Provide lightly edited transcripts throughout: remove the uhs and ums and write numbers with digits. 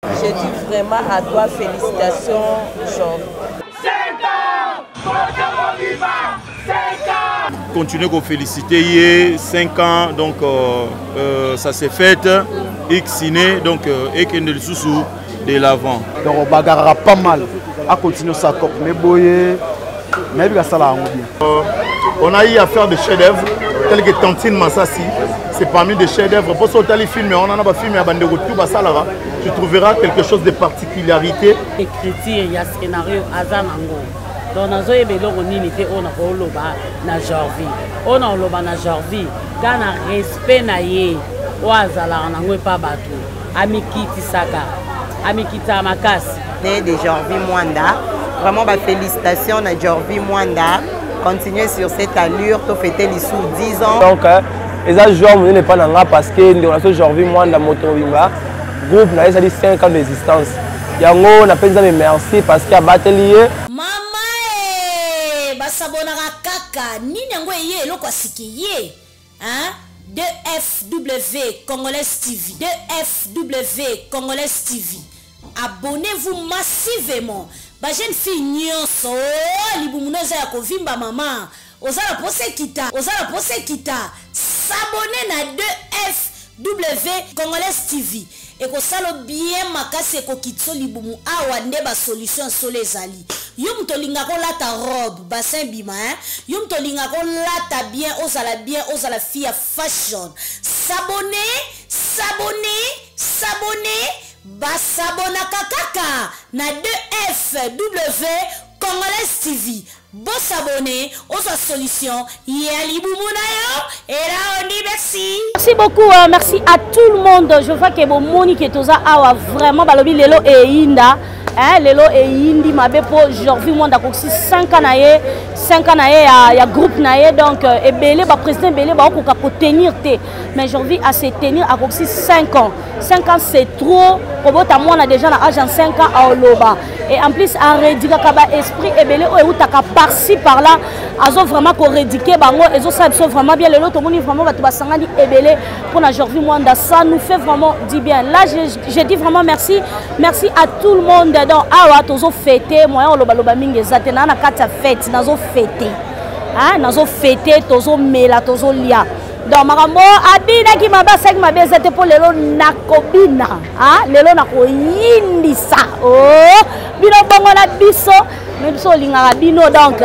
Je dis vraiment à toi félicitations, Jean. 5 ans, continuer à féliciter 5 ans, donc ça s'est fait, X-ciné, donc et qu'il y a sous de l'avant. Donc on bagarrera pas mal à continuer sa coupe, mais boyer, mais bien ça là on a eu à faire des chefs-d'œuvre tels que Tantine Massassi. C'est parmi des chefs-d'œuvre. Pour sauter les films, on en a pas filmé à Bandego tout Basalara. Tu trouveras quelque chose de particularité. Écriture, il y a scénario Azanango. Donc dans un belo on unité on a oloba na Jorvi. On a oloba na Jorvi. Quand na respect na ye, o azala nango pas bateau. Amikiti Saka, Amikita Makasi. De Jorvi Mwanda. Vraiment félicitations à Jorvi Mwanda. Continuez sur cette allure, tu fêter les sous 10 ans. Donc, les joueurs ne sont pas dans parce que nous avons Jorvi Mwanda Motovimba. Groupe, nous avons 5 ans d'existence. On appelle ça merci parce qu'il y a batelier. Maman, basabonara kaka, ni nango ye lo kwa sikiye. Hein? 2FW Congolais TV. 2FW Congolais TV. Abonnez-vous massivement. Ba jeune fille nyonso libumunoza ya kovimba mama ozala pose kita s'abonner na 2FW Congolais TV et ko salo bien makase ko kitso libumu awa nde ba solution solo ezali yo mtolinga ko lata robe bassin bima yo mtolinga ko lata bien ozala fille fashion s'abonner basabona kakaka na 2FW Congolais TV. Bon s'abonner aux solutions. Et là on dit merci. Merci beaucoup, merci à tout le monde. Je vois que mon Monique est awa vraiment balobi lelo e inda. Hein, lelo e indi mabe po Jorvi Mwanda koksi 5 ans naie 5 ans naie ya groupe naie donc et belé ba président belé ba ko tenir té mais Jorvi a se tenir à koksi 5 ans. 5 ans c'est trop. Kobota moi on a déjà na âge en 5 ans à Oloba et en plus en rédiga kaba esprit et belé o utaka par-ci par-là azo vraiment ko rédiquer bango ezo ça vraiment bien lelo to moni vraiment batu basangani e belé pour na Jorvi Mwanda ça nous fait vraiment du bien. Là je dis vraiment merci à tout le monde. Donc awa tozo fêter moyen loba mingi ezate na kata fête nazo fêter hein nazo fêter tozo mela tozo lia donc makambo abina ki mabasa ki mabezate pour lelo nakobina hein lelo nakoyindisa oh bino bongo na biso mais biso linga bino donc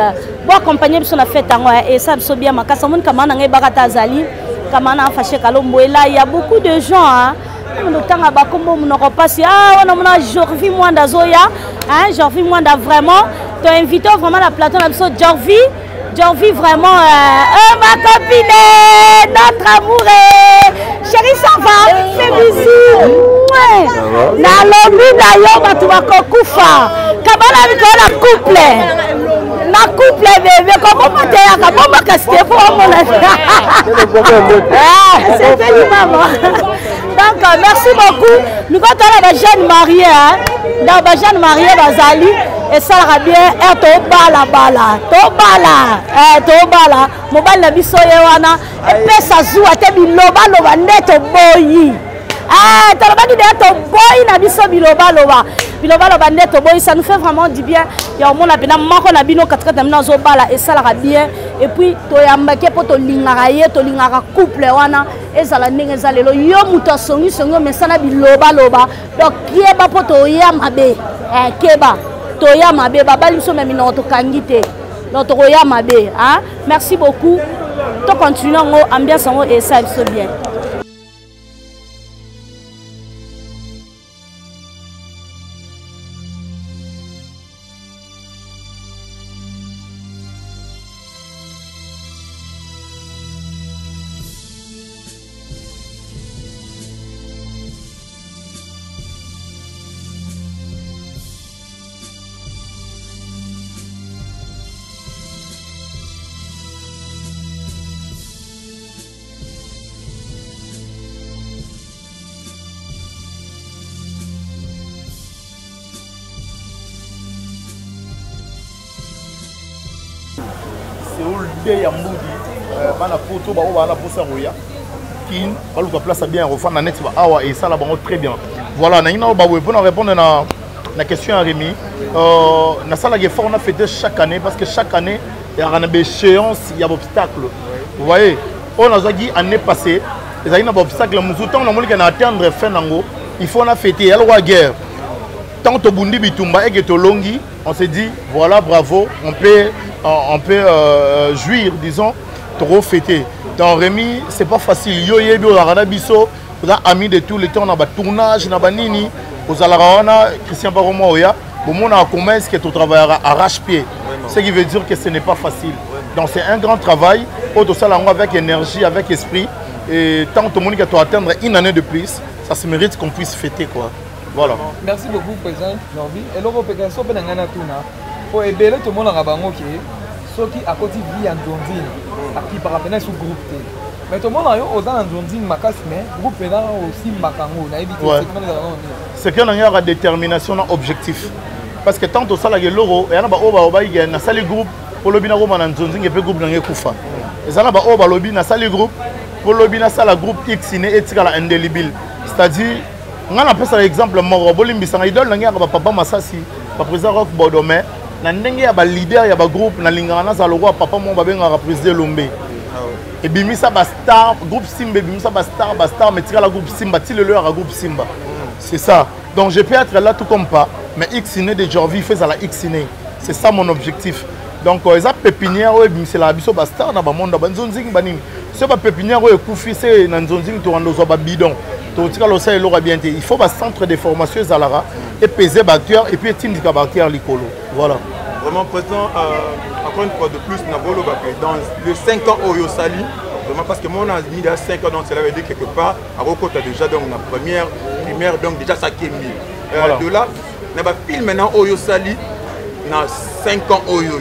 bo accompagner biso na fête ngo et ça biso bien makasa mon kamana ngai bakata azali kamana fâché kalombo et là il y a beaucoup de gens hein Tanga bakombo munoko pasi on a Jorvi Mwanda zoya hein Jorvi Mwanda vraiment tu as invité vraiment la plateau d'absolu Jorvi vraiment ma copine notre amour chérie ça va fais bisous na lobby na yo batu bakokufa kabana bikola couple bébé comment monter à comment casser pour mon c'est fait maman. Donc merci beaucoup. Nous avons la jeune mariée, dans la jeune mariée Bazali et ça va bien. Et tobala, mobile na biso yewana et puis ça joue à te biloba neto boyi. Ah, talabaki de to boy na biso biloba neto boy ça nous fait vraiment du bien. Ya au monde la pena mako na bino 4 na zo bala et ça va bien et puis to yambake po to lingara couple wana ezala ndenge ezalelo yo muto songi mais ça na biloba donc kieba po to ya mabe keba to ya mabe babali biso même no to kangite donc to ya mabe hein merci beaucoup to continuer ngo ambiance ngo et ça biso bien. ya mbudi bana poto ba bana posa roya kin baluka place bien refana net ba awa et ça là bango très bien Voilà, pour répondre à la question à Rémi, na salle effort on a fêté chaque année parce que chaque année il y a une échéance, il y a des obstacles. Vous voyez, on a dit l'année passée, il y a un obstacle, on a atteindre fin d'ango, il faut en fêter, il y a la guerre. Tant que Bundi Bitumba et Longi, on s'est dit voilà, bravo, on peut jouir, disons, trop fêter. Dans Rémi, c'est pas facile. Yo yebi o la biso, vous avez amis de tout le temps, on a tournage, on a nini, vous allez Christian Baromo Oya, au monde a commerce que tu travailles arrache-pied. Ce qui veut dire que ce n'est pas facile. Donc c'est un grand travail, avec énergie, avec esprit. Et tant que tout le monde doit atteindre une année de plus, ça se mérite qu'on puisse fêter quoi. Voilà. Merci beaucoup, président Norby. Et là, on peut dire que tout le monde a ceux qui à côté vie en Zondine, qui par rapport à ce groupe. Mais tout le monde a en Zondine, mais groupe aussi Makango. C'est qu'il y a une détermination, un objectif. Parce que tant que ça, il y a l'euro, il y a un groupe pour le binaro en Zondine et puis groupe dans les Koufa. Il y a un lobby dans le groupe pour le binaro la groupe X et indélébile. C'est-à-dire, on a un exemple, Morobolim Bissang Idol, il y a Papa Massassi, le président Rock Bodomé. Il y a un leader, il y a un groupe, il y a un papa mon président Lombe. Et Bimisa Bastar, groupe Simba, Bimisa Bastar, mais la groupe Simba, il y a un groupe Simba. C'est ça. Donc je peux être là tout comme pas, mais X-Iné de Jorvi fait ça la X-Iné. C'est ça mon objectif. Donc les pépinières, c'est la Bisso Bastar, dans le monde, dans le monde, c'est pas pépinière, c'est dans le monde, bidon. Il faut un centre de formation et peser batteur et puis team de batteur l'icolo. Voilà. Vraiment présent, encore une fois de plus, dans les 5 ans au Sali, vraiment parce que moi on a mis là 5 ans, donc cela veut dire quelque part, à Roko tu as déjà donc la première, primaire, donc déjà ça qui est mis. Voilà. De là, on a film maintenant au Sali, on a 5 ans au Yo.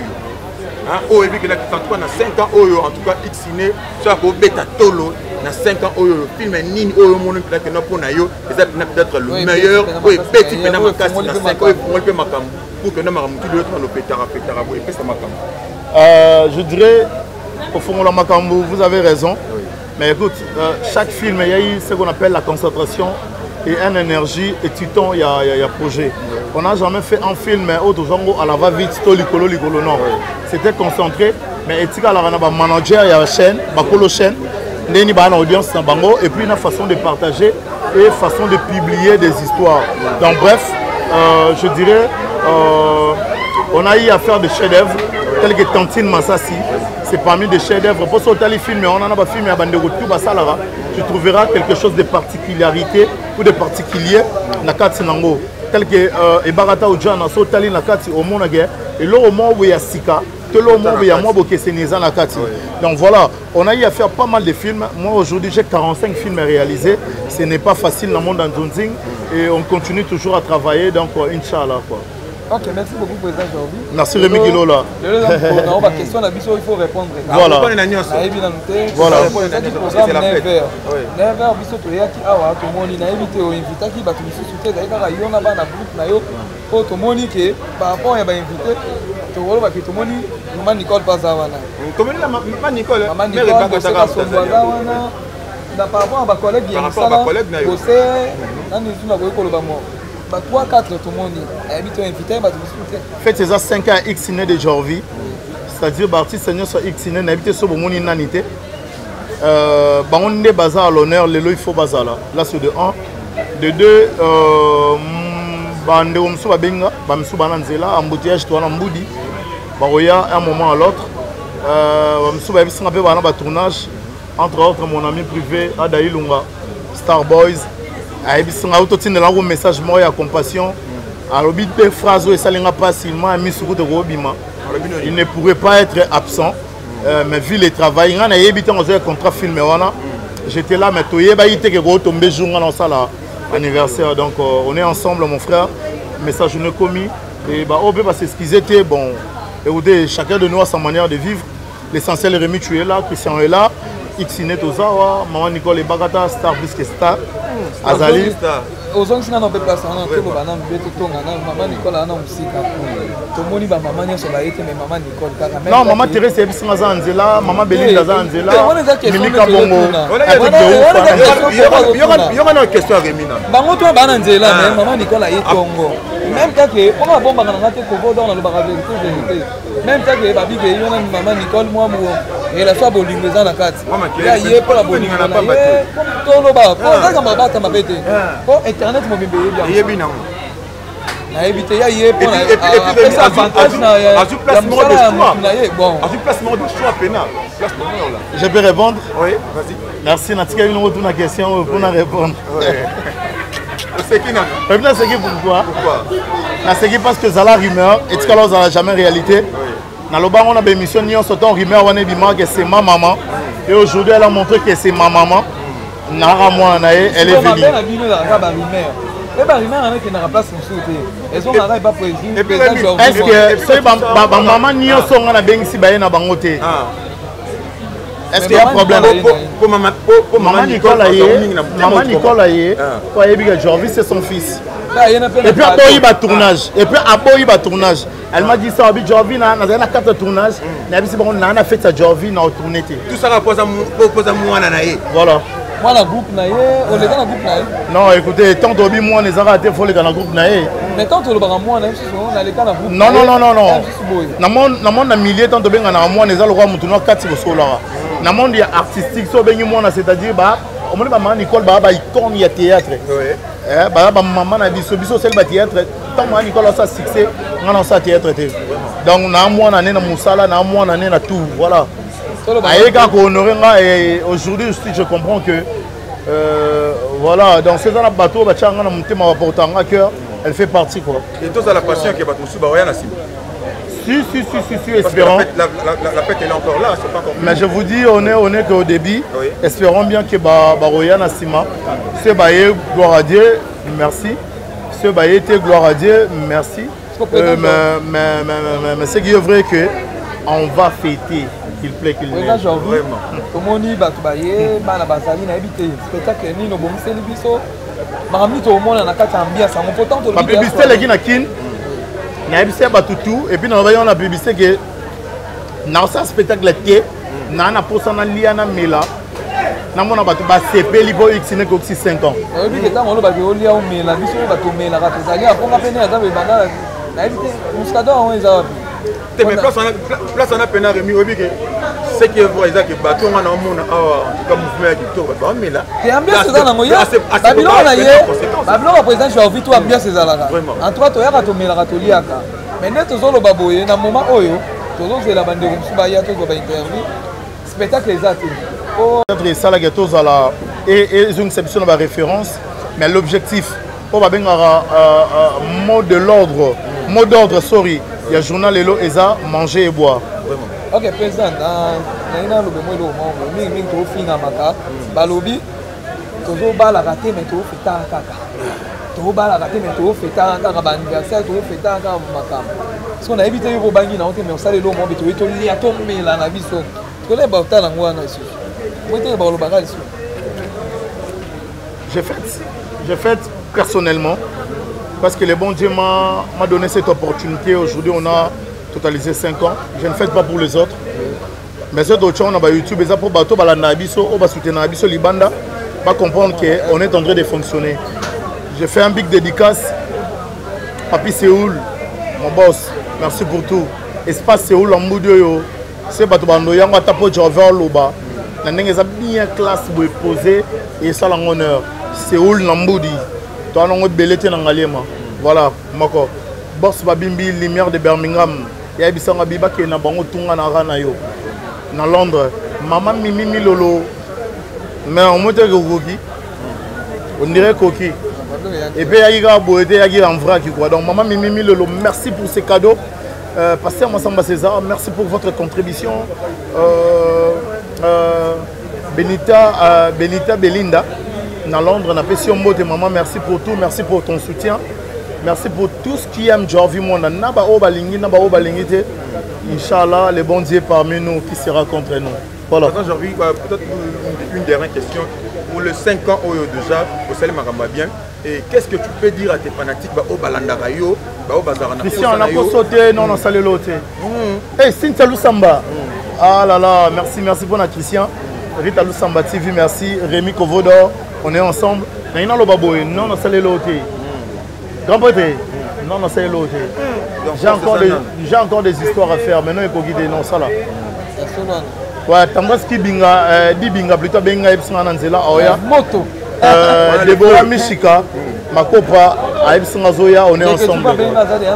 Au Ebi qui est en tout cas, on a 5 ans au en tout cas X-Iné, soit au Beta Tolo. Dans 5 ans, le film est nini, le monde qui est peut-être le meilleur. Oui, petit peu dans 5 ans, pour que nous je dirais, au fond de la Makambo, vous avez raison. Mais écoute, chaque film, il y a eu ce qu'on appelle la concentration et une énergie. Et tout le temps, il y a projet. On n'a jamais fait un film autre genre à la va-vite, ligolo, non. C'était concentré. Mais il y a un manager, il y a une chaîne, une chaîne. Une audience et puis une façon de partager et façon de publier des histoires. Donc bref, je dirais, on a eu à faire des chefs-d'œuvre tels que Tantine Massassi. C'est parmi des chefs-d'œuvre. Pour sauter les films, on en a filmé à Bandego tout Salara. Tu trouveras quelque chose de particularité ou de particulier dans Katsinango. Tel que Ebarata Ojana, Sotali Nakati au Monagé et là au moment où il y a Sika. Donc voilà, on a eu à faire pas mal de films. Moi aujourd'hui j'ai 45 films à réaliser. Ce n'est pas facile dans le monde d'Anzonzing et on continue toujours à travailler. Donc Inch'Allah quoi. Ok, merci beaucoup président Jorvi. Merci Rémi Guilola. La question il faut répondre. Voilà. Voilà. C'est la fête. 9h biso toyaki awa tomoni na évité o invitaki bato misusu te d'ailleurs yo na bana groupe na yo po tomoni ke par rapport ya ba invité tokoloba ke tomoni Maman Nicole Pazawana. Tomoni la Maman Nicole. Maman Nicole Pazawana. Na par rapport à ba collègue ya musala. Bosé nani zuna ko koloba mo. 3-4 tout le monde a invité. Faites ces 5 ans X-Iné de Jorvi, c'est-à-dire que Seigneur soit X-Iné, on a invité sur le monde inanité. On est basé à l'honneur, il faut baser là. Là c'est de 1. De 2, on est benga, embouteillage toi Mboudi. Un moment à l'autre. On a un tournage, entre autres mon ami privé Adaï Lunga, Star Boys. Il y a un message de compassion. Des phrases où il ne pourrait pas être absent. Mais vu le travail, il y a un contrat filmé. J'étais là, mais il y a un tombé jour dans l'anniversaire. Donc on est ensemble, mon frère. Message ne commis. Et on peut s'excuser. Bon, chacun de nous a sa manière de vivre. L'essentiel, Rémi, tu es là, Christian est là. Xinet Ozawa, maman Nicole et Bagata, star plus que star. Azali. Aux gens qui n'ont pas place, on a tout le banane, maman Nicole a un musique. Tout le monde va maman sur la été, mais maman Nicole. Non, maman Thérèse est bien Zanzela, maman Belinda Zanzela. Mimika Bongo. Il y aura une question à Remina. Bango toi bananzela, mais maman Nicole a été Congo. Même temps que, comment bon banana te couvre dans le bar vérité. Même temps que babi que y a maman Nicole moi et la soit bolingo dans la carte. Il y a pour la bolingo na pas battu. Tout le bas. Pour ça qu'on va battre ma bête. Pour internet mo bébé bien. Il y a bien. Na éviter y a pour et puis ça avantage na placement de choix. Bon, à placement de choix pénal. Je peux répondre? Oui, vas-y. Merci Natika, une autre question pour répondre. C'est qui n'a pas? C'est qui pourquoi? Pourquoi? C'est qui parce que ça la rumeur et que ça n'a jamais réalité. Dans le bar on a des émissions ni on s'entend rumeur on est bimar que c'est ma maman et aujourd'hui elle a montré que c'est ma maman. Nara moi elle est venue. Et bah rumeur avec qui n'a place pour sauter. Elles ont n'arrête pas président. Est-ce que c'est ma maman ni on sont na bengi si ba na bangote. Est-ce qu'il y a un problème? Pour maman Nicole Aye, pour Ayebiga Jorvi, c'est son fils. Et puis après, il y a tournage. Elle m'a dit ça, Jorvi, on a 4 tournages. On a fait ça, Jorvi, on a tourné. Tout ça repose à moi. Voilà. Moi, la groupe Naye, on est dans la groupe Naye. Non, écoutez, tant que moi, on les a ratés, il faut les dans la groupe Naye. Mais tant que le bar moi, on est dans la groupe. Non. Dans mon millier, tant que bien, on a moi, on est dans le roi Moutouna 4 solar. Dans le monde artistique, c'est-à-dire, on m'a dit Nicole, icône, il y a théâtre. Maman a dit, c'est le théâtre. Tant que Nicole a ça succès, on a ça théâtre. Donc, on a moi, on a Moussala, on a moi, on a tout. Voilà. Aujourd'hui, je comprends que voilà, dans ces bateaux, elle fait partie. Quoi. Et tout ça, la passion qui est bateau, Si, espérons. La fête elle est encore là, c'est pas encore. Mais je vous dis, on est qu'au début. Oui. Espérons bien que Baroya Nassima, c'est Baye, gloire à Dieu, merci. C'est Baye, gloire à Dieu, merci. Mais c'est qui est vrai que on va fêter. Il plaît qu'il l'ait. Vraiment. Comme on dit, Baye, Banabazali, n'a habité. Spectacle, ni nos bons célibiso. Maramito au monde, on a 4 ambiances. On peut tenter de le dire. On a tout et puis on a publicité que dans ce spectacle là on a posé dans liana mela na mona ba CP libo x ne ko 5 ans oui que tant on ba ko lia o mela biso ba to mela ka to zali aponga pene aza be bana na éviter muscador on eza te mais place on a pena remis obi que ce qui est vrai c'est que bateau on a mona comme mouvement qui to ba mela et ambiance ça na moya babylon na ye babylon ba président Jorvi to ambiance ça là en toi to ya ka to mela ka to liaka mais net zo lo baboye na moment oyo to zo c'est la bande ko ba ya to ba interview spectacle exact peut-être ça la gâteau et une exception de référence mais l'objectif pour ba benga mot d'ordre sorry il y a journal Elo Eza manger et boire. Ok président dans naina lobe mo lo mo mingi to finga maka balobi to zo bala raté mais to fita kaka to bala raté mais to fita kaka ba anniversaire to fita kaka maka parce qu'on a évité yo bangi na hote mais on sale lo mo beto to lia to mela na biso to le ba tala ngwana ici moi te ba lo baga ici j'ai fait personnellement parce que le bon Dieu m'a donné cette opportunité. Aujourd'hui, on a totalisé 5 ans. Je ne fais pas pour les autres. Mais ceux d'autres, on a YouTube, et ça pour bateau, on va soutenir Nabiso Libanda, va comprendre qu'on est en train de fonctionner. J'ai fait un big dédicace. Papi Séoul, mon boss, merci pour tout. Espace Séoul en Moudio, c'est bateau bando, y'a un tapo Jorvel Loba. N'a bien classe pour poser et ça l'honneur. Séoul Namboudi. Toi, on a belé voilà, mako. Boss Babimbi, lumière de Birmingham. Il y a Bissanga Biba qui est na bango tunga na rana yo. Na Londres. Maman Mimi Lolo. Mais on monte Koki. On dirait Koki. Et puis il y a Boété, il y a un vrac quoi. Donc Maman Mimi Lolo, merci pour ces cadeaux. Pasteur Massamba César, merci pour votre contribution. Benita Belinda. Dans Londres, on a fait si on maman, merci pour tout, merci pour ton soutien. Merci pour tout ce qui aime Jorvi Mwanda. Naba Obalingi, Naba Obalingi. Inch'Allah, le bon Dieu parmi nous qui sera contre nous. Voilà. Jorvi, peut-être une dernière question. Pour le 5 ans, déjà, au Salim Maramba bien. Et qu'est-ce que tu peux dire à tes fanatiques au Balandarayo, au Bazarana? Ici, on a pas sauté, non, on salé l'autre. Hey, Cynthia Lusamba. Ah là là, merci pour notre Christian. Rita Lusamba TV, merci. Rémi Kovodor, on est ensemble. Non, on salé l'autre. Grand Poté, non, on salé l'autre. J'ai encore des histoires à faire, mais non, il faut guider, non, ça là. Ouais, Tangaski Binga, Binga, plutôt Binga, Epsina Nanzela, Oya. Moto. Deborah Mishika, Makopa, Aïbsina Zoya, on est ensemble.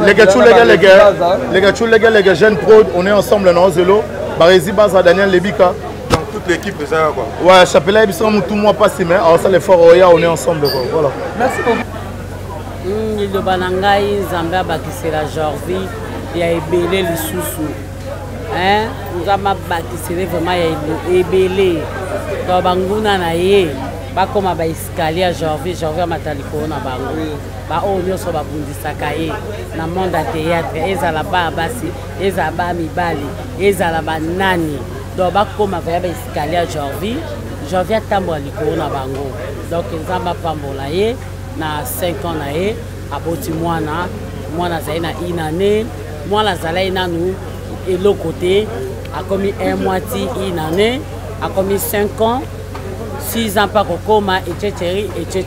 Les gars, les jeunes pro, on est ensemble dans Zelo. Barézi Baza, Daniel Lebika. Donc toute l'équipe de ça, quoi. Ouais, Chapela Epsina, tout le monde passe, mais alors ça, les forts Oya, on est ensemble, quoi. Voilà. Merci beaucoup. Il Banangai, Zambia, Bakisera, Jorvi, il y a Ebele, le Soussou. Nous avons bâti vraiment ébélé. Dans Banguna naie, ba comme ba escalier à Jorvi à Mataliko na bango. Ba o nyoso ba bundisa kaye na monde à théâtre ezala ba basi ezaba mibali ezala ba nani. Donc ba comme ba escalier à Jorvi à tambola liko na bango. Donc nzamba pambola ye na 5 ans naie aboti mwana zaina inane mwana zala inanu. Et l'autre côté, a commis un moitié une année, a commis 5 ans, 6 ans par coma, etc.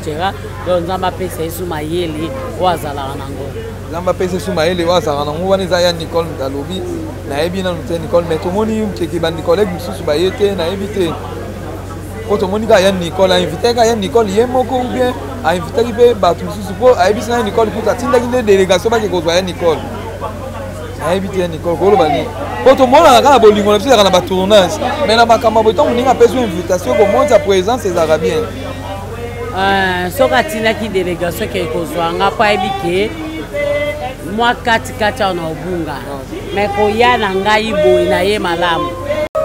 Donc, nous avons passé sous ma yéli, ou à Zalaranango. Nous avons passé sous ma yéli, ou à Zalaranango, on est à Nicole Dalobi, Naebi, Nicole, mais tout le monde, qui est un collègue, sous ma yéli, Naebité. Tout le monde a Nicole, a invité Nicole, il est moko ou bien, a invité Nicole, a invité Nicole, pour la délégation, qui est Nicole. Habité Nicole Golobani. Pour tout le monde, on a bolingo, on a tournage. Mais la Makamabo, on a besoin d'invitation pour montrer sa présence des Arabiens. Ce Katina qui délégation qui est on n'a pas habité. Moi, Kati on a bunga. Mais pour y aller, on a eu malam.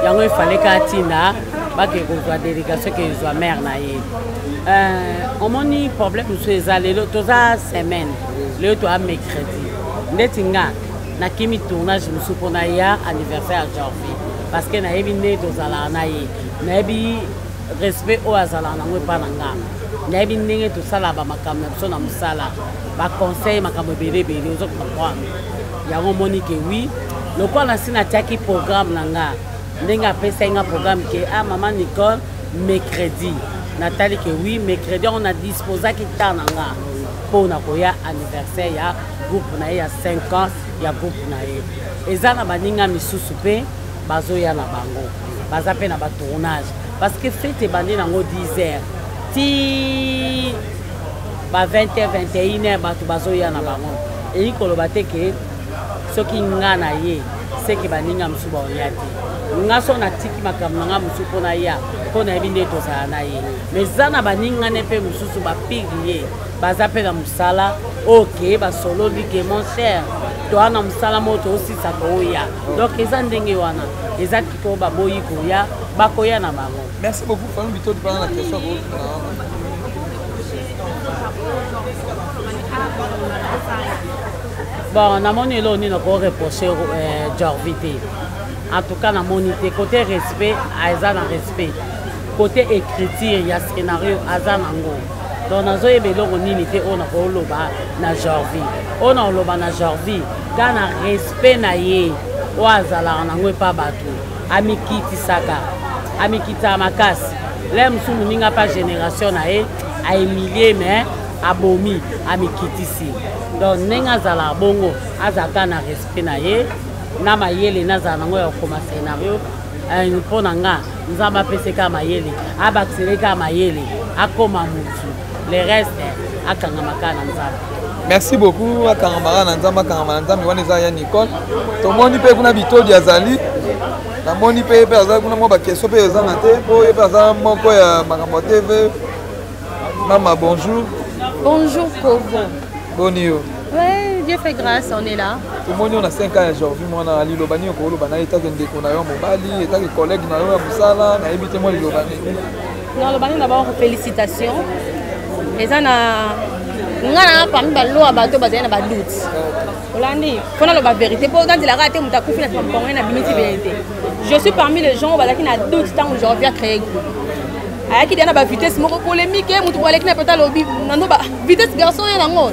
Il fallait Katina, bah que soit délégation qui soit mère naïe. On a un problème sur les allées, toute la semaine, le toit mercredi. Netinga. Na kimi tournage musu pona ya anniversaire à Jorvi parce que na ebine to zala na ye na ebi respect o azala na ngwe pa nanga na ebi ndenge to sala ba makamna so na musala ba conseil makambo belé ozo comprendre ya ngomoni ke oui le quoi na sina tiaki programme nanga ndenge apesa nga programme ke maman Nicole mercredi Nathalie que oui mercredi on a disposé ki tananga pour na koya anniversaire ya groupe na ya 5 ans ya groupe na ye ezana baninga misusu pe bazoya na bango baza pe na ba tournage parce que fête bandi nango 10h ti ba 20h 21h batu bazoya na bango e ikoloba te ke soki nga na ye seki baninga misusu ba oya te nga so na tiki makambo nga misusu pona ya pona ebinde to za na ye mais zana baninga ne pe misusu ba piglier baza pe na musala ok ba solo like mon cher to ana musala moto aussi ça koya donc eza ndenge wana eza kiko ba boyi koya bakoya na bango. Merci beaucoup Fallon Bito de prendre la question. Bon na moni lo ni na ko reprocher Jorvité. En tout cas na monité côté respect eza na respect côté écriture il y a scénario eza nango. Donc nazo ebeloko nini te ona ko loba na Jorvi ona loba na Jorvi kana respect na ye o azala nango pa bato amikiti saka amikita makasi le msumu ninga pa génération na ye a humilié mais abomi amikitisi donc nenga zala bongo azaka na respect na ye na mayele na zala nango ya koma scénario mpona nga nzamba peseka mayele abakseleka mayele akoma mutu le reste akangamaka na nzamba. Merci beaucoup akangamaka na nzamba akangamaka na nzamba wana eza ya Nicole tomoni pe kuna bitodi azali na moni pe azali kuna mo ba question pe eza na te po pe azali moko ya makambo TV. Maman bonjour. Bonjour Kovo. Bonio. Ouais, Dieu fait grâce, on est là. Tout le monde on a 5 ans aujourd'hui moi na ali lobani ko lobana etaki ndeko na yo mobali etaki collègue na yo ya musala na ebite moi lobani. Non, lobani d'abord félicitations. Les ngana parmi balo abato bazana ba doute Olandi fona la vérité pour quand il a raté muta kufina pour na bimiti vérité je suis parmi les gens qui na doute tant aujourd'hui à créer ayaki dana ba vitesse moko polémique mutu wala ki na peta lobby nando ba vitesse garçon ya nango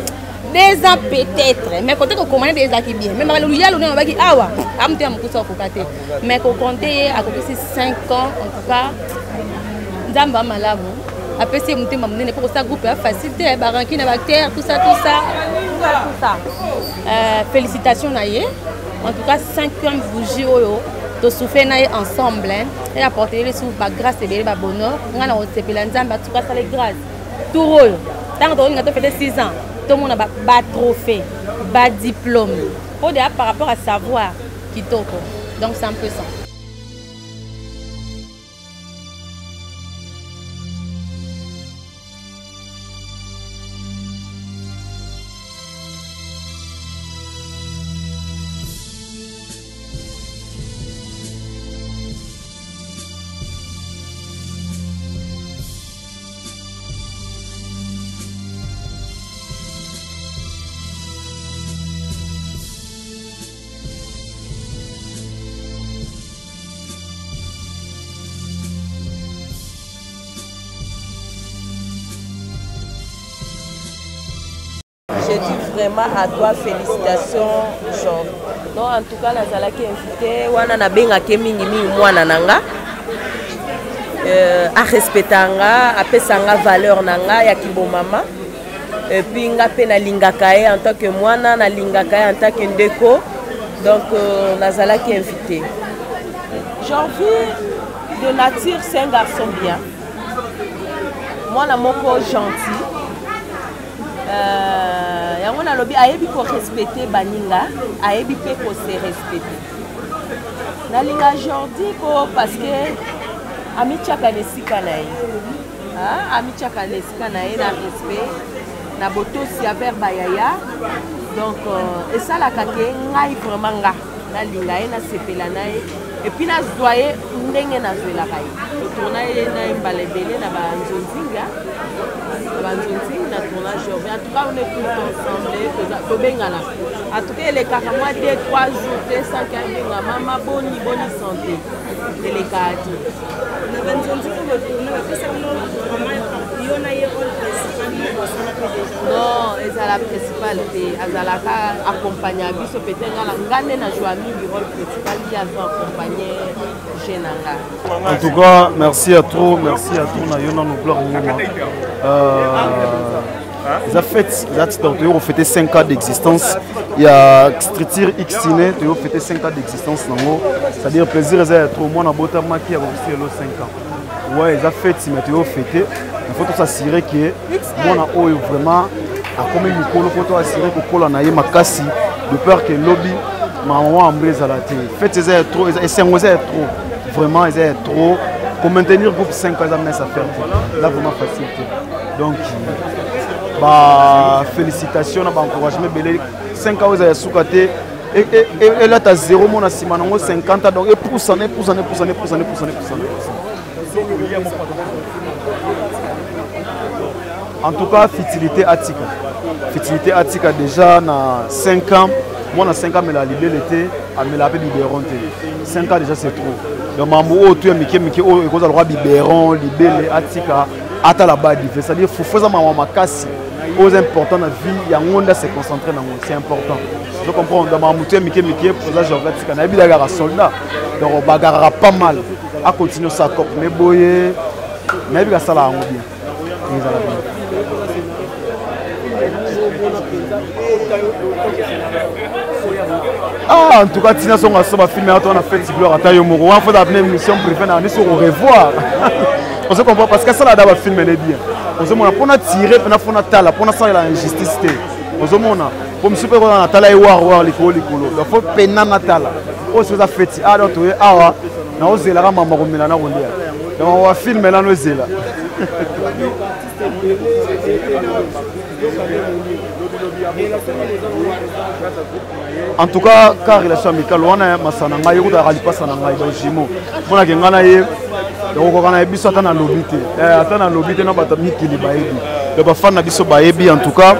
2 ans peut-être mais quand on commande des acquis bien même le yalo na ba ki awa amte amukusa kokate mais ko compter à côté 5 ans en tout cas nzamba malamu après c'est monter m'amener pour ça groupe facilité baranki na bactère tout ça félicitations naie en tout cas 5e bougie oyo to souffler naie ensemble et apporter les sous ba grâce et ba bonheur ngana on sepela nzamba en tout cas ça les grâce tout rôle tant que on a fait 6 ans tout le monde a ba trophée ba diplôme au déjà par rapport à savoir kitoko donc c'est un peu ça. Je dis vraiment à toi félicitations Jean. Non en tout cas la qui invité wana na benga ke mingi mwana nanga a respectanga a pesanga valeur nanga ya kibomama et puis nga pe na lingaka en tant que mwana na lingaka en tant que ndeko donc nazala qui invité. Janvier de nature c'est un garçon bien. Moi na moko gentil. Yango na lobi ayebi ko respecter baninga ayebi pe ko se respecter na linga Jordi ko parce que ami chaka lesika na ye ami chaka lesika na ye na respect na botosi aver bayaya donc et ça la kake ngai vraiment nga na linga ye na sepela na ye et puis na zoye ndenge na zoela kai tourna ye na mbalebele na ba nzonzinga na tournage en tout cas on est tous ensemble en tout cas les carrément 2-3 jours 200 maman bonne santé et les cartes non c'est la principale azalaka accompagner biso peut-être ngane na joami du rôle principal qui a accompagné Jenanga. En tout cas, merci à toi na yona no blog ngoma. Ça fait on fêté 5 ans d'existence. Il y a Structure Xine, tu as fêté 5 ans d'existence nango. C'est-à-dire plaisir c'est trop moi na bota maki a aussi le 5 ans. Ouais, ça fait mais tu as fêté. Il faut tout s'assurer que moi na oyo vraiment a comme une colo faut assurer que colo na ye makasi de peur que lobby maman ambreza la télé. Faites c'est trop et c'est trop. Vraiment c'est trop pour maintenir le groupe 5 ans ça faire là vraiment facilité. Donc bah félicitations na encouragement belé 5 ans ya soukate et là tu 0 mon asima nango 50 ans donc et pousse. En tout cas, Fitilité Atika déjà na 5 ans. Moi, na 5 ans, mais la libéralité, mais la biberon. 5 ans déjà, c'est trop. Donc, maman, tu es Mickey, il faut avoir biberon, libéré, Atika, Ata la bas c'est-à-dire qu'il faut faire maman makasi. Aux important dans la vie, il y a un monde à se concentrer dans c'est important. Je comprends. Dans maman, tu es Mickey, pour ça, j'ai envie Atika, na bidaga soldat. Donc, on bagarrera pas mal. À continuer sa cop, mais boye, mais bien ça là, on bien. Ah, en tout cas, Tina Songa Soba filmé on a fait Gloire à Tayo Moro. On fait une émission préférée, on est sur au revoir. On se comprend parce que ça là d'abord film est bien. On se montre pour na tirer, pour na fona tala, pour na ça la injustice. On se montre pour me super na tala et war likolo. Il faut peiner na tala. On se fait ah donc awa na ozela ka mama komela na rondia. Donc on va filmer là no zela. En tout cas, car il a changé Kalwana, Massananga, il a rallié Passananga, il a Jimo. On a gagné, donc on a eu 8 ans à l'obité. À l'obité, on a battu Mikili Baïdi. le bafan na biso bayebi en tout cas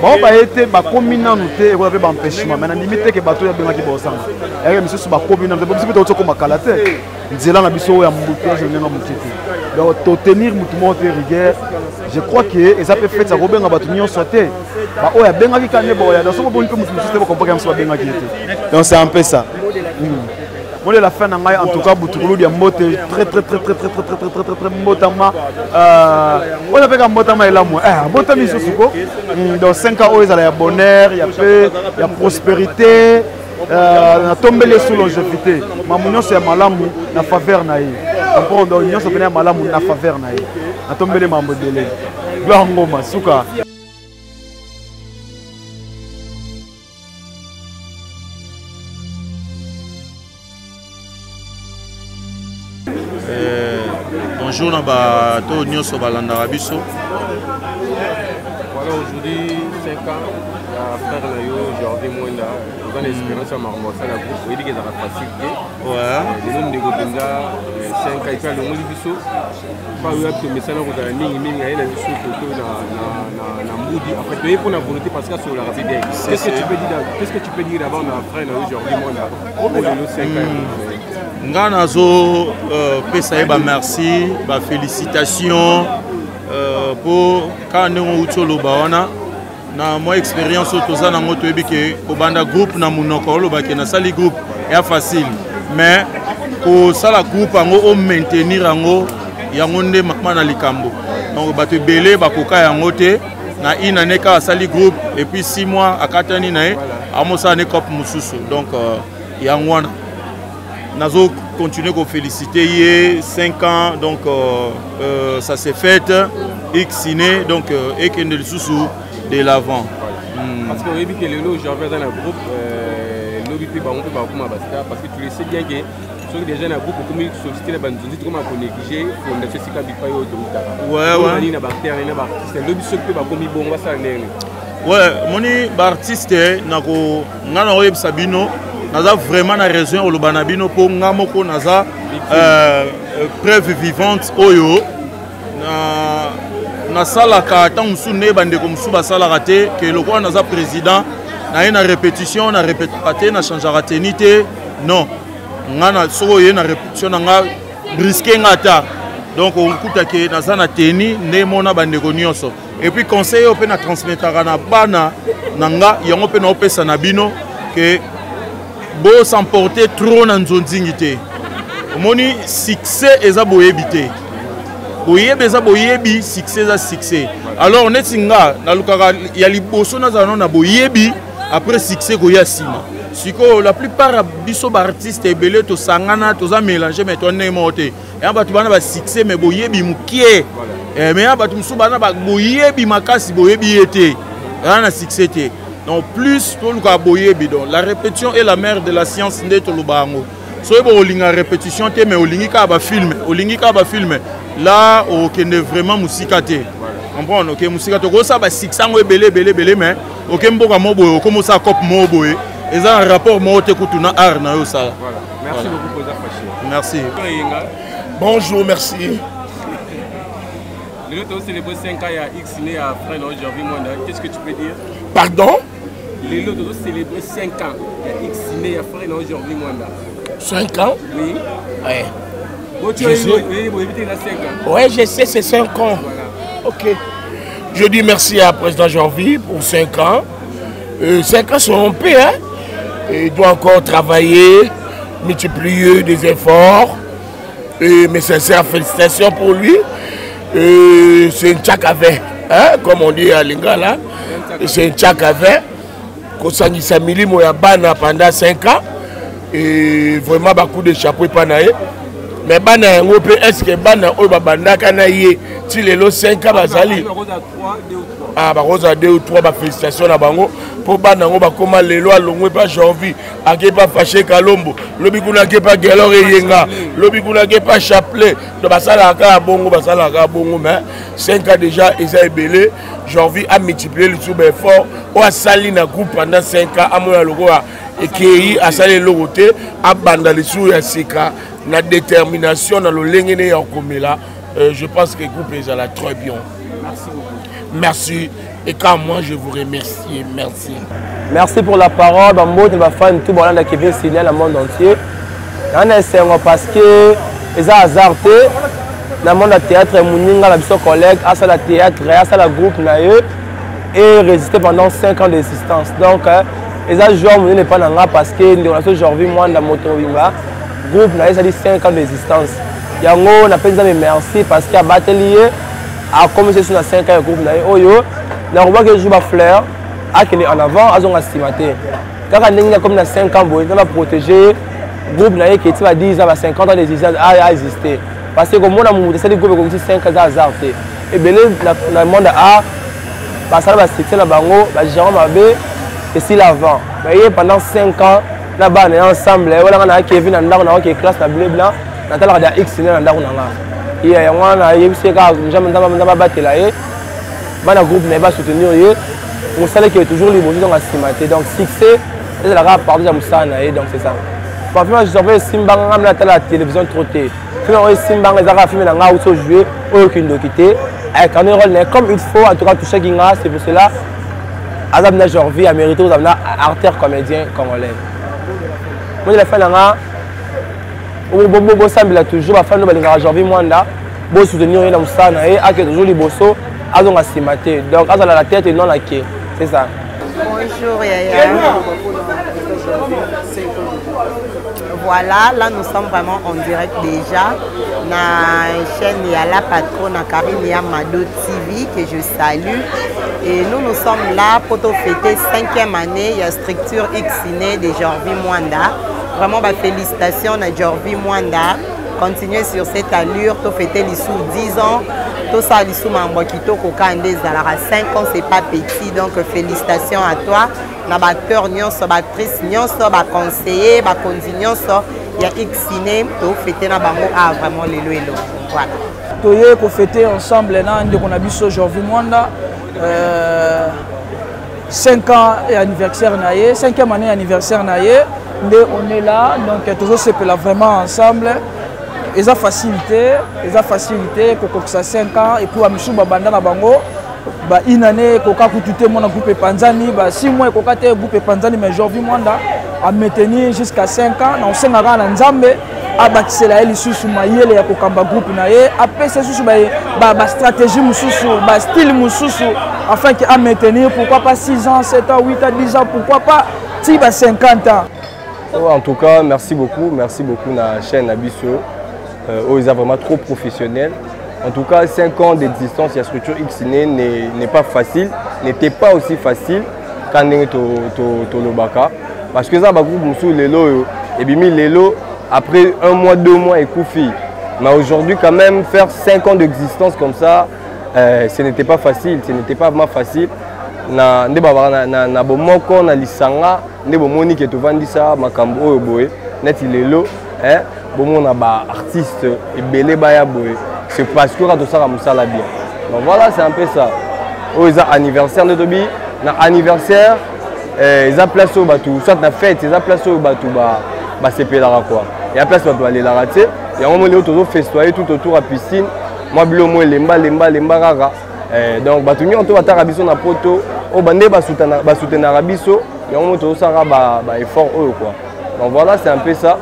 bon bayete bakomi nanu te ekoza mpe baempêchement mais na limite ke bato yabengaki bosanga yake misusu bakomi nanu te bo biso mpe tokoma kala te nzela na biso oyo ya mbuteyage ndenge moke te donc totenir mutu moko te rigueur je crois que eza mpe fete ya kobenga bato nyonso te baoyo abengaki kane boya donc soki oboni mpe mutu mosusu te bokomprendre mosusu babengaki ye te donc c'est un peu ça Moi, la fin, en tout cas, Boutoulou, il y a très Mbotama. On a fait un Mbotama et là, moi. Mbotama, dans 5 ans, il y a bonheur, il y a paix, il y a prospérité. On a tombé les sous longévité. Mamounion, c'est Malamou, la faveur naïe. On prend l'union, c'est Malamou, la faveur naïe. On a tombé les membres de l'élève. Gloire Ngoma, Souka. Bonjour, Nabato Nyoso Balanda Rabiso. Voilà, aujourd'hui, 5 ans, la frère Nayo, Jordi Mwenda, nous avons l'expérience à Marmosa, la groupe, il y a la facilité. Ouais. Les noms de Gobenga, 5 ans, il y a le Molibiso. Pas eu un message dans la ligne, il y a une chose na Moudi. En fait, il y a une volonté parce que sur la rapidité. Qu'est-ce que tu peux dire d'abord à la frère Nayo, Jordi Mwenda, pour les 5 ans? Nga nazo pesa ba merci, ba félicitations pour quand on utolo baona na moi expérience toza na moto ebike ko banda groupe na munoko loba ke na sali groupe ya facile mais ko sala groupe ngo o maintenir ngo yango nde makana likambo donc bato belé bakoka yango te na ina ne ka sali groupe et puis 6 mois akatani na amosa ne cop mususu donc yango Nazo continue à féliciter 5 ans donc ça s'est fait X-ciné donc et qu'il est sous de l'avant. Parce que que le lot j'avais dans le groupe l'obité parce que tu le sais bien que ceux déjà dans le groupe comme ils solliciter les bandes comme on négligé fondation Sika Bipayo de ouais ouais na bactère na artiste l'obité ce que ba comme bon va ça ndenge ouais moni ba artiste nako ngana oye Sabino naza vraiment na raison au Lobanabino pour ngamoko naza preuve vivante oyo na sala ka tant musu ne bande comme musu ba sala raté que le quoi naza président na une répétition na répéter na changer raténité non ngana soye na répétition nga risquer ngata donc on kuta ke naza na teni ne mona bande ko nyonso et puis conseil op na transmettre na bana nanga yango pe na opesa na bino que beau s'emporter trop dans zone dignité. Moni succès eza boyebité. Boyebe eza boyebi succès eza succès. Alors netinga na lukaka ya liboso na zano na boyebi après succès ko ya sima. Siko la plupart biso ba artistes ebele to sangana to za mélanger mais to ne moté. Ya batu bana ba succès mais boyebi mukie. Mais ya batu musu bana ba boyebi makasi boyebi été. Na succès té. Donc plus pour le caboyer bidon, la répétition est la mère de la science de Tolubango. So ebo olinga répétition te mais olingi ka ba film, là o kende vraiment musika te. Comprendre OK musika to ko sa ba 600 belé mais OK mboka mo boyo comme ça cop mo boye. Et ça un rapport mo te kutuna art na yo ça. Voilà. Merci beaucoup pour ça. Merci. Bonjour, merci. Le autre célèbre 5 ans à X-ciné à frère Jordi Mwenda. Qu'est-ce que tu peux dire? Pardon? Les lots de célébrer 5 ans à X-ciné à frère Jordi Mwenda. 5 ans? Oui. Ouais. Bon, tu as évité la 5 ans. Oui, je sais, c'est 5 ans. Voilà. Ok. Je dis merci à président Jordi pour 5 ans. 5 ans sont en paix, hein? Il doit encore travailler, multiplier des efforts. Mes sincères félicitations pour lui. C'est un tchakavé, hein, comme on dit à Lingala. C'est un tchakavé. Kosangi Samili Moyabana pendant 5 ans. Et vraiment beaucoup de chapeaux panaye. Mais Bana est-ce que Bana Banda Kanaye, si les 5 ans bazali. Ah, bah, Rosa 2 ou 3 félicitations à Bango. Pour Bana, on va comment les lois, l'on pas janvier, à pas fâché Kalombo, l'obikuna pas Galore Yenga, l'obikuna pas Chapelet, de Basalaka Bongo, Basalaka Bongo, mais 5 ans déjà, ils ont belé. Janvier a multiplié le sous-effort, ou a sali na groupe pendant 5 ans, à mon logo, et qui a sali le côté, à banda les sous et sika, na détermination dans le lengene en comela. Je pense que le groupe est là très bien. Merci beaucoup. merci. Et quand moi, je vous remercie. Merci. Merci pour la parole. Je suis fan tout le monde qui vient signer le monde entier. Parce que les hasardé dans le monde du théâtre, mes collègues, à la théâtre, à la groupe et résister pendant 5 ans d'existence. Donc, les gens ne sont pas là parce que nous avons aujourd'hui moi dans moto groupe ça dit 5 ans d'existence. Yango on appelle ça merci parce qu'il y a batelier a commencé sur 5 ans de groupe oyo na roba que joue ba fleur a qu'il est en avant a zonga stimaté. Quand on est comme dans 5 ans on va protéger groupe na qui va 10 ans à 50 ans d'existence a existé parce que comme on a mon c'est des groupes comme 5 ans hasard et belé dans le monde a parce que la structure la bango ba gérant mabe et si l'avant pendant 5 ans là-bas on est ensemble on a Kevin on a qui classe la bleu blanc on a la X on a il y a un yebisé ka jamais dans battre là et bana groupe n'est pas soutenir on sait qu'il est toujours libre dans la stimate donc succès c'est la rap pardon Moussana et donc c'est ça parfois je savais Simba ngam la télévision trotté finalement Simba les filmer na nga ou jouer aucune doquité avec un rôle comme il faut en tout cas toucher Ginga c'est pour cela Azabna Jorvi a mérité aux artères comédien congolais. Moi je l'ai fait là au semble toujours à faire de Jorvi Mwanda pour soutenir dans Moussana et à que toujours les bossos à son estimaté donc à la tête et non la quai c'est ça. Bonjour Yaya. Voilà, là nous sommes vraiment en direct déjà. Na chaîne Yala Patron, na Karine Yamado TV que je salue. Et nous sommes là pour fêter 5e année. Il y a structure X-Ciné de Jorvi Mwanda. Vraiment, félicitations à Jorvi Mwanda. Continuez sur cette allure, pour fêter les sous 10 ans. Tout ça, les sous Mambokito, Kokande, Zalara 5 ans, c'est pas petit. Donc, félicitations à toi. Na acteur, actrice, conseiller, continuons. Il y a X-Ciné, pour fêter na bango a vraiment les lois. Voilà. Toye pour fêter ensemble là, on a vu ce Jorvi Mwanda. 5 ans et anniversaire naïe, 5e année anniversaire naïe. On est là, donc toujours c'est vraiment ensemble. Ils ont facilité pour que ça 5 ans et puis à Michou Babanda na bango. Une année, Koka Koututé, mon groupe Panzani, 6 mois, Koka te groupe Panzani, mais Jorvi Mwanda a maintenu jusqu'à 5 ans. On s'est engagé en Nzambe, à bâtir la l'issue sur Maïele, à Kokamba groupe naïe. Après, c'est sur ma stratégie, ma style, afin qu'il a maintenu, pourquoi pas 6 ans, 7 ans, 8 ans, 10 ans, pourquoi pas 50 ans. En tout cas, merci beaucoup à la chaîne Abisso. Ils sont vraiment trop professionnels. En tout cas, 5 ans d'existence, la structure X-Ciné n'est pas facile, n'était pas aussi facile quand on est au Lobaka. Parce que ça, et bien après 1 mois, 2 mois, et Koufi. Mais aujourd'hui, quand même, faire 5 ans d'existence comme ça, ce n'était pas facile, ce n'était pas vraiment facile. Na bomoko na lisanga ne bomoni ke to vandisa makambo oyo boye net lelo bomona ba artiste ebele baya boye c'est parce que quand ça musala bien donc voilà c'est un peu ça aux anniversaire de Tobi na anniversaire ils a place au batou soit na fête ils a place au batou ba sepelaka quoi et a place batou aller la rater et on moni autour festoyer tout autour à piscine moi bilomo lemba kaka donc batou ni on to bataka biso na poto au bandé basoutenara biso et on monte au sara ba effort quoi donc voilà c'est un peu ça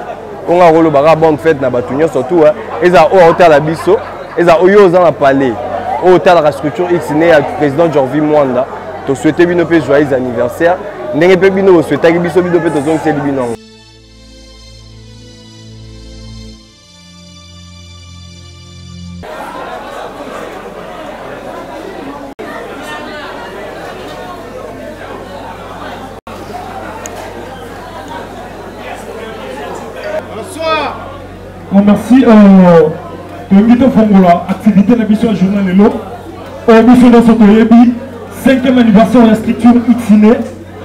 on a rolo bara bonne fête na batunyo surtout et ça au hôtel la biso et ça au yo dans palais au hôtel la structure X-Ciné à président Jorvi Mwanda to souhaiter bino pe joyeux anniversaire ndenge pe bino souhaiter biso bino pe to zong c'est bino. Merci Tongito Fongola, activité de la mission journal Lelo. Mission dans son 5e anniversaire de la structure X-Ciné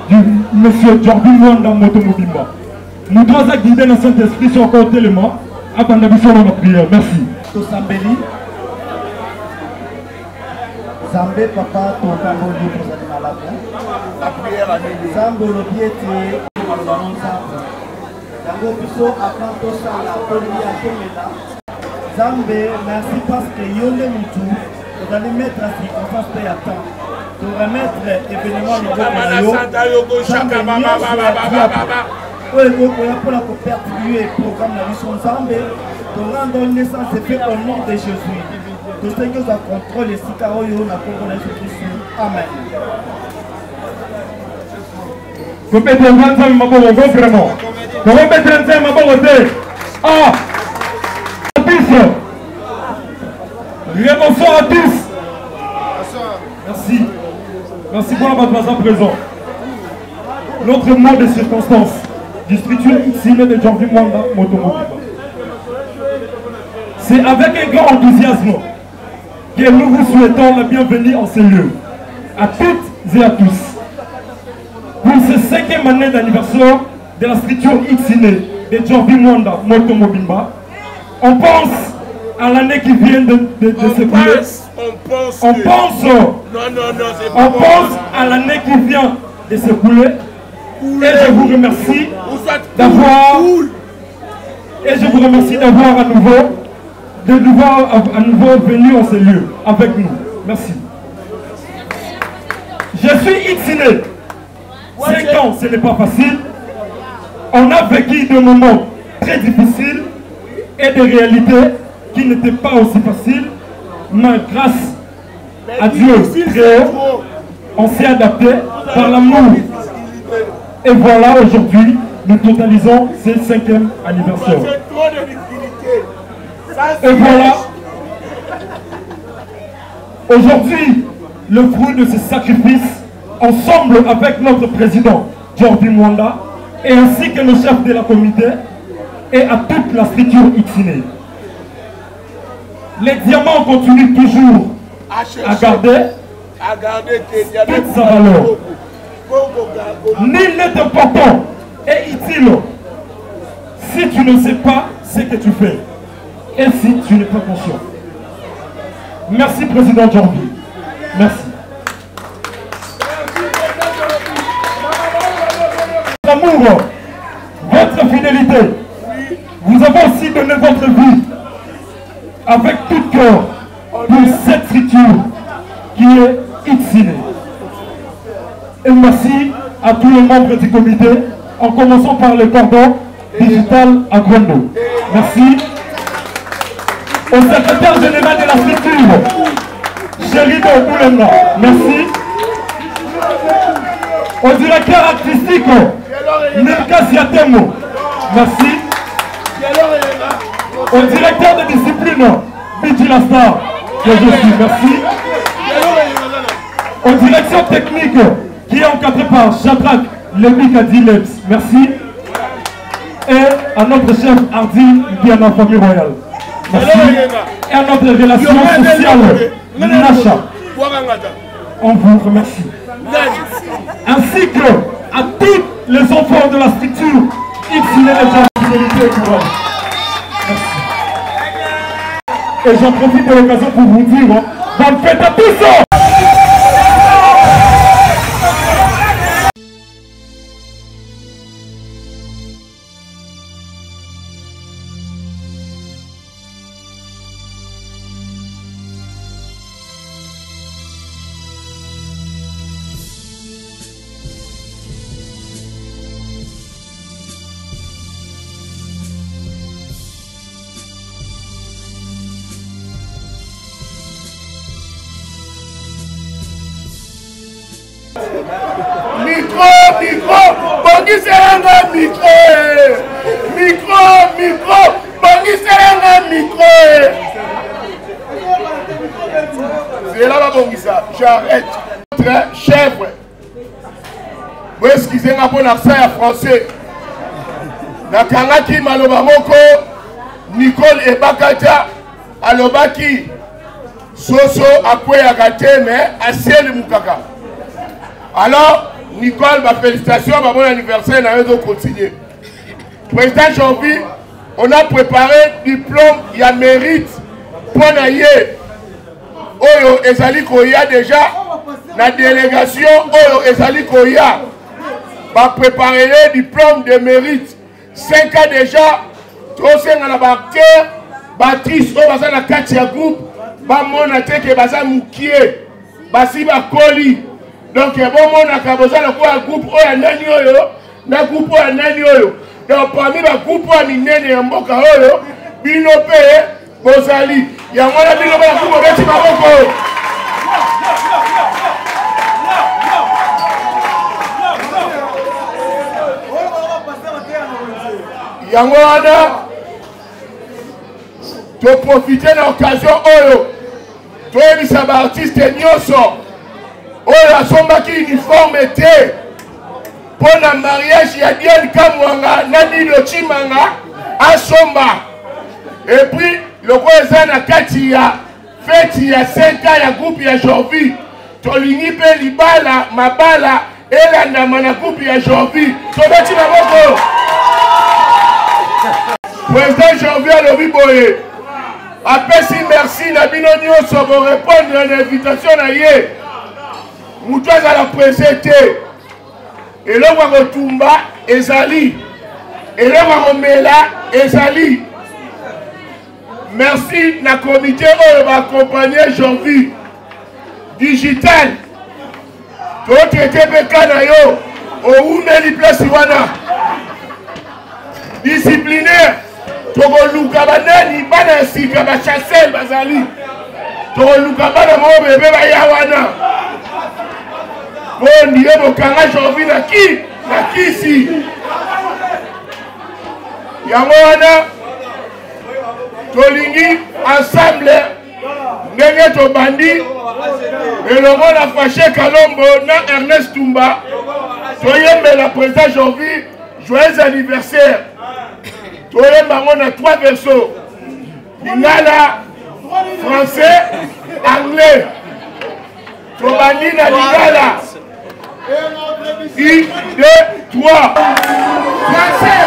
du monsieur Jorvi Mwanda Moto Mobimba. Nous devons guider dans cet esprit sur encore tellement avant la mission de notre prière. Merci. Tosambeli. Zambé papa ton cambodge pour sa malade. La prière à nous. Zambo le piété. Yango biso avant tout ça la première Zambé merci parce que yonde mutu Vous allez mettre la circonstance paix à temps. Pour remettre l'événement pour la perpétuer le programme de la mission Zambé, pour rendre naissance et fait au nom de Jésus. Tout ce que ça contrôle les Sikaroyo, la Congo de Jésus. Amen. Vous mettez un grand temps, ma bonne, vraiment. Vous mettez un temps, ma bonne, ah! Bonsoir à tous. Merci. Merci pour la mademoiselle présent. Notre mot de circonstance du structure Xine de Jordi Mwanda Motomobimba. C'est avec un grand enthousiasme que nous vous souhaitons la bienvenue en ces lieux. À toutes et à tous. Pour ce 5e année d'anniversaire de la structure Xine de Jordi Mwanda Motomobimba, on pense à l'année qui vient de s'écouler. On pense à l'année qui vient de s'écouler. Et je vous remercie d'avoir à nouveau venu en ces lieux avec nous. Merci. Je suis Xine. 5 ans, ce n'est pas facile. On a vécu des moments très difficiles et des réalités qui n'était pas aussi facile, mais grâce à Dieu très haut, on s'est adapté par l'amour. Et voilà, aujourd'hui, nous totalisons ce 5e anniversaire. Et voilà, aujourd'hui, le fruit de ce sacrifice, ensemble avec notre président, Jordi Mwanda, et ainsi que le chef de la comité, et à toute la structure Xine. Les diamants continuent toujours à garder toute sa valeur. Nul n'est important et utile si tu ne sais pas ce que tu fais et si tu n'es pas conscient. Merci Président Jordi. Merci. Votre amour, votre fidélité, vous avez aussi donné votre vie avec tout cœur pour cette structure qui est Xine. Et merci à tous les membres du comité, en commençant par le cordon digital à Grondo. Merci au secrétaire général de la structure, Chérido Boulenga. Merci au directeur artistique, Nelka Siatemo. Merci au directeur de discipline, Bidji Lastar, que je suis. Merci aux directions techniques qui est encadré par Shadrach Lévi Kadileps. Merci. Et à notre chef Hardy Diana Famille Royale. Merci. Et à notre relation sociale, Nacha. On vous remercie. Ainsi que à tous les enfants de la structure Xine de Fidélité et Courage. Merci. Et j'en profite de l'occasion pour vous dire, bonne fête à tous! Micro, bongiselanga micro, bongiselanga micro. C'est là bongisa, j'arrête. Très chèvre. Vous excusez-moi pour l'accent français. Nakangaki maloba moko, Nicole Ebakata, alobaki, Soso akweyagate mais asiel mukaka. Alors, Nicole, félicitations, bon anniversaire, on va continuer. Président Jordi, on a préparé diplôme, il y a mérite pour naïe. Oyo Ezali Koya déjà, la délégation Oyo Ezali Koya va préparer le diplôme de mérite. 5 ans déjà, tous les acteurs, Baptiste, on va faire la 4e groupe, bamona te ke baza mukie basi bakoli donc bomonaka bozala kwa groupe oyo nani oyo na groupe oyo nani oyo donc parmi bagroupe ya minene ya mboka oyo bino mpe bozali yango wana bino bakumo beti maboko yango wana toprofite na occasion oyo toyebisa baartiste nyonso oyo asombaki uniforme te mpo na mariage ya Diane Kamwanga na Dido Chimanga asomba epuis lokola eza na kati ya feti ya 5 ya groupe ya Jorvi tolingi mpe libala mabala elandama na groupe ya Jorvi tobeti maboko président Jorvi alobi boye apesi merci na bino nyonso borépondre na invitation na ye mutu azala presse te eloko ya kotumba ezali eloko ya komela ezali merci na komite oyo baakompagne Jorvi digital totraite mpe ka na yo oumeli place wana disciplinaire tokoluka banani bana ya sika bachassel bazali tokoluka bana moo bebe baya wana mpo ndiye bokanga Jorvi na kisi yango wana tolingi ensemble ndenge tobandi elongo na Faché Kalombo na Ernest Tumba toyembela président Jorvi joyeux anniversaire toyemba ngo na 3 versos lingala français anglais tobandi na lingala 1, 2, 3 français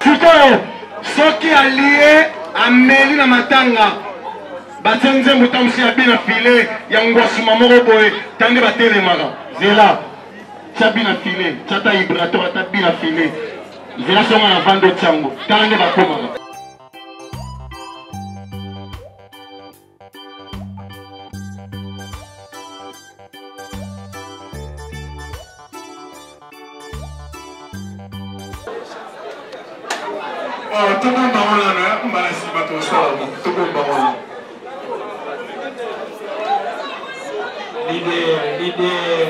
Sikoyo, soki allié ameli na matanga. Batenze mutamsi abina filé ya ngwasuma moko boye tande batelemaka. Zela. Tabina filé, chata vibratoire tabina filé. Zela songa na vando tsango. Tande bakomaka. Tout le monde a un balai si bateau sort. Tout le monde a l'idée.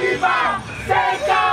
Viva!